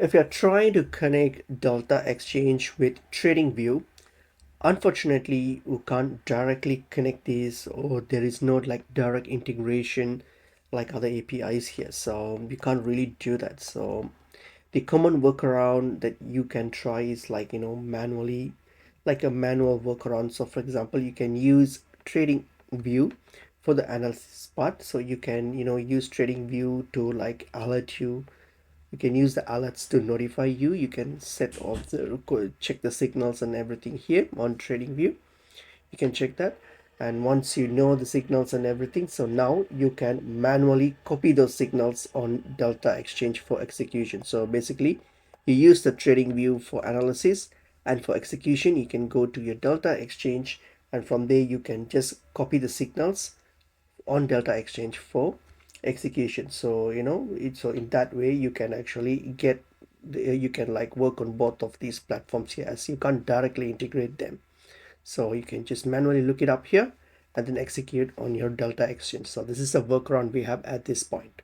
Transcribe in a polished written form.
If you're trying to connect Delta Exchange with TradingView, unfortunately, we can't directly connect these, or there is no like direct integration like other APIs here. So we can't really do that. So the common workaround that you can try is like, manually, like a manual workaround. So for example, you can use TradingView for the analysis part. So you can, use TradingView to like alert you. You can use the alerts to notify you. You can set off check the signals and everything here on TradingView. You can check that. And once you know the signals and everything, so now you can manually copy those signals on Delta Exchange for execution. So basically, you use the TradingView for analysis, and for execution you can go to your Delta Exchange, and from there you can just copy the signals on Delta Exchange for execution. So so in that way you can actually you can like work on both of these platforms here, as you can't directly integrate them. So you can just manually look it up here and then execute on your Delta Exchange. So this is a workaround we have at this point.